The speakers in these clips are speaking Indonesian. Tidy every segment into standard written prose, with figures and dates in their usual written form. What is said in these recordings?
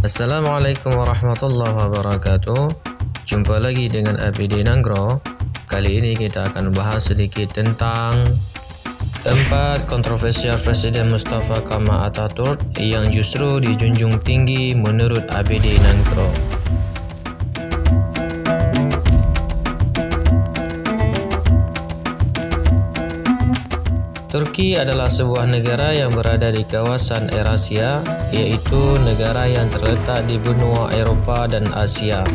Assalamualaikum warahmatullahi wabarakatuh. Jumpa lagi dengan APD Nanggro. Kali ini kita akan bahas sedikit tentang 4 kontroversial Presiden Mustafa Kemal Atatürk yang justru dijunjung tinggi menurut APD Nanggro. Turki adalah sebuah negara yang berada di kawasan Eurasia, yaitu negara yang terletak di benua Eropa dan Asia.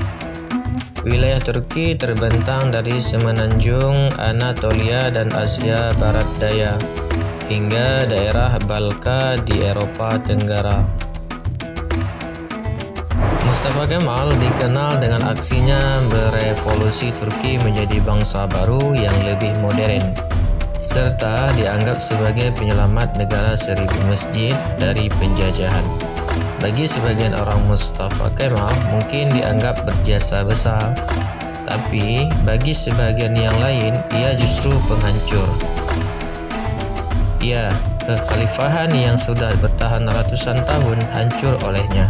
Wilayah Turki terbentang dari semenanjung Anatolia dan Asia Barat Daya hingga daerah Balka di Eropa Tenggara. Mustafa Kemal dikenal dengan aksinya berevolusi Turki menjadi bangsa baru yang lebih modern, serta dianggap sebagai penyelamat negara seribu masjid dari penjajahan. Bagi sebagian orang, Mustafa Kemal mungkin dianggap berjasa besar, tapi bagi sebagian yang lain, ia justru penghancur. Ya, kekhalifahan yang sudah bertahan ratusan tahun hancur olehnya.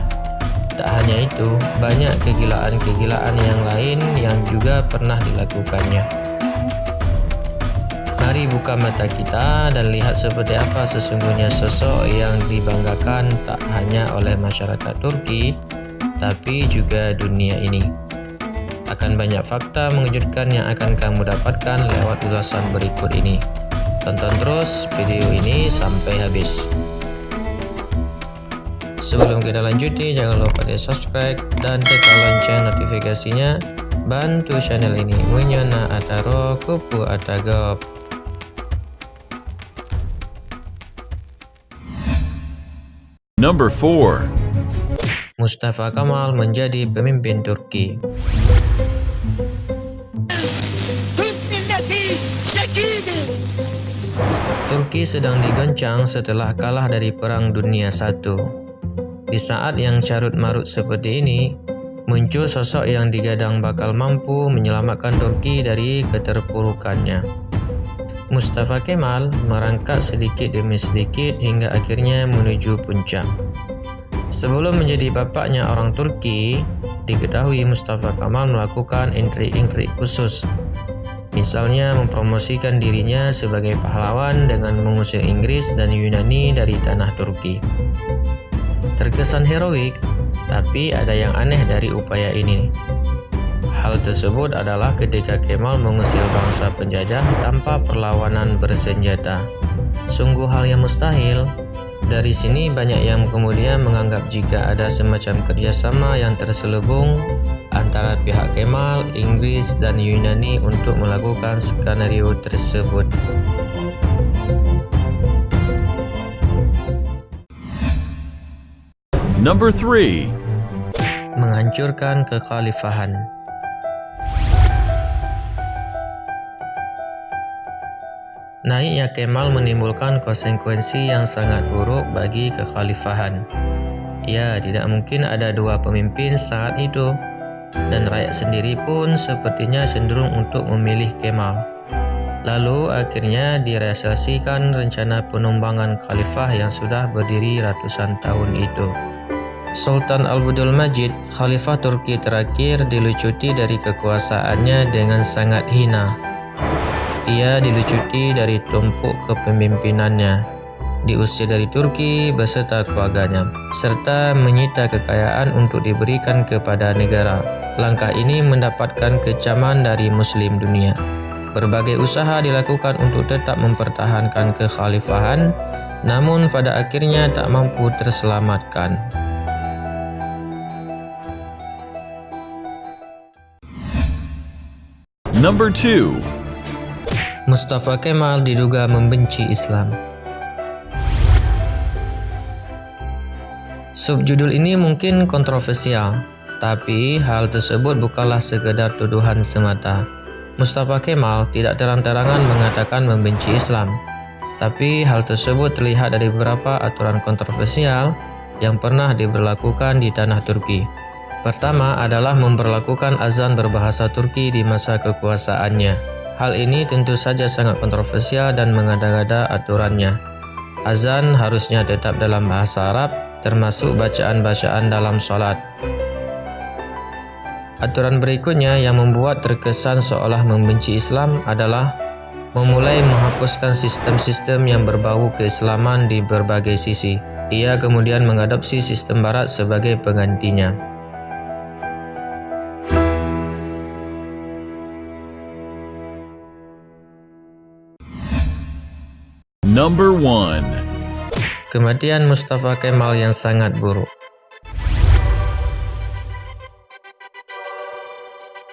Tak hanya itu, banyak kegilaan-kegilaan yang lain yang juga pernah dilakukannya. Mari buka mata kita dan lihat seperti apa sesungguhnya sosok yang dibanggakan tak hanya oleh masyarakat Turki, tapi juga dunia ini. Akan banyak fakta mengejutkan yang akan kamu dapatkan lewat ulasan berikut ini. Tonton terus video ini sampai habis. Sebelum kita lanjuti, jangan lupa di subscribe dan tekan lonceng notifikasinya. Bantu channel ini menyona ataro kupu atagop. Number 4. Mustafa Kemal menjadi pemimpin Turki. Turki sedang digoncang setelah kalah dari Perang Dunia I. Di saat yang carut-marut seperti ini, muncul sosok yang digadang bakal mampu menyelamatkan Turki dari keterpurukannya. Mustafa Kemal merangkak sedikit demi sedikit hingga akhirnya menuju puncak. Sebelum menjadi bapaknya orang Turki, diketahui Mustafa Kemal melakukan intrik-intrik khusus. Misalnya mempromosikan dirinya sebagai pahlawan dengan mengusir Inggris dan Yunani dari tanah Turki. Terkesan heroik, tapi ada yang aneh dari upaya ini. Hal tersebut adalah ketika Kemal mengusir bangsa penjajah tanpa perlawanan bersenjata. Sungguh hal yang mustahil. Dari sini banyak yang kemudian menganggap jika ada semacam kerjasama yang terselubung antara pihak Kemal, Inggris, dan Yunani untuk melakukan skenario tersebut. Number 3. Menghancurkan kekhalifahan. Naiknya Kemal menimbulkan konsekuensi yang sangat buruk bagi kekhalifahan. Ya, tidak mungkin ada dua pemimpin saat itu, dan rakyat sendiri pun sepertinya cenderung untuk memilih Kemal. Lalu akhirnya direalisasikan rencana penumbangan khalifah yang sudah berdiri ratusan tahun itu. Sultan Abdul Majid, khalifah Turki terakhir, dilucuti dari kekuasaannya dengan sangat hina. Ia dilucuti dari tumpuk kepemimpinannya, diusir dari Turki beserta keluarganya, serta menyita kekayaan untuk diberikan kepada negara. Langkah ini mendapatkan kecaman dari Muslim dunia. Berbagai usaha dilakukan untuk tetap mempertahankan kekhalifahan, namun pada akhirnya tak mampu terselamatkan. Number 2. Mustafa Kemal diduga membenci Islam. Subjudul ini mungkin kontroversial, tapi hal tersebut bukanlah sekedar tuduhan semata. Mustafa Kemal tidak terang-terangan mengatakan membenci Islam, tapi hal tersebut terlihat dari beberapa aturan kontroversial yang pernah diberlakukan di tanah Turki. Pertama adalah memberlakukan azan berbahasa Turki di masa kekuasaannya. Hal ini tentu saja sangat kontroversial dan mengada-ngada aturannya. Azan harusnya tetap dalam bahasa Arab, termasuk bacaan-bacaan dalam sholat. Aturan berikutnya yang membuat terkesan seolah membenci Islam adalah memulai menghapuskan sistem-sistem yang berbau keislaman di berbagai sisi. Ia kemudian mengadopsi sistem barat sebagai penggantinya. Number 1. Kematian Mustafa Kemal yang sangat buruk.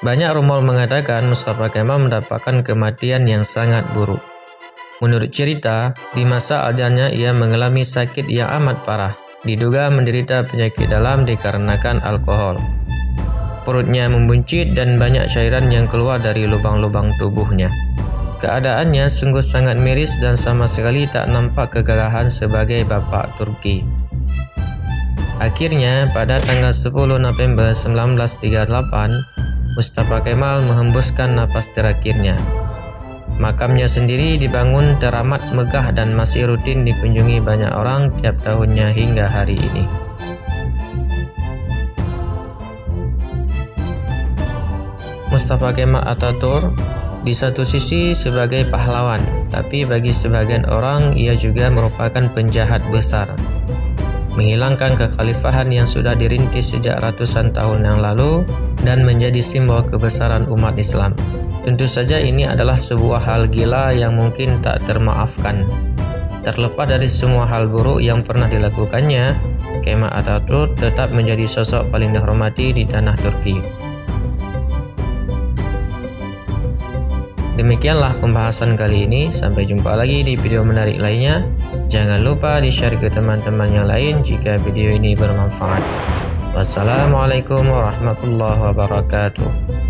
Banyak rumor mengatakan Mustafa Kemal mendapatkan kematian yang sangat buruk. Menurut cerita, di masa ajalnya ia mengalami sakit yang amat parah. Diduga menderita penyakit dalam dikarenakan alkohol. Perutnya membuncit dan banyak cairan yang keluar dari lubang-lubang tubuhnya. Keadaannya sungguh sangat miris dan sama sekali tak nampak kegagahan sebagai bapa Turki. Akhirnya, pada tanggal 10 November 1938, Mustafa Kemal menghembuskan napas terakhirnya. Makamnya sendiri dibangun teramat megah dan masih rutin dikunjungi banyak orang tiap tahunnya hingga hari ini. Mustafa Kemal Atatürk di satu sisi sebagai pahlawan, tapi bagi sebagian orang ia juga merupakan penjahat besar. Menghilangkan kekhalifahan yang sudah dirintis sejak ratusan tahun yang lalu dan menjadi simbol kebesaran umat Islam. Tentu saja ini adalah sebuah hal gila yang mungkin tak termaafkan. Terlepas dari semua hal buruk yang pernah dilakukannya, Kemal Atatürk tetap menjadi sosok paling dihormati di tanah Turki. Demikianlah pembahasan kali ini. Sampai jumpa lagi di video menarik lainnya. Jangan lupa di-share ke teman-teman yang lain jika video ini bermanfaat. Wassalamualaikum warahmatullahi wabarakatuh.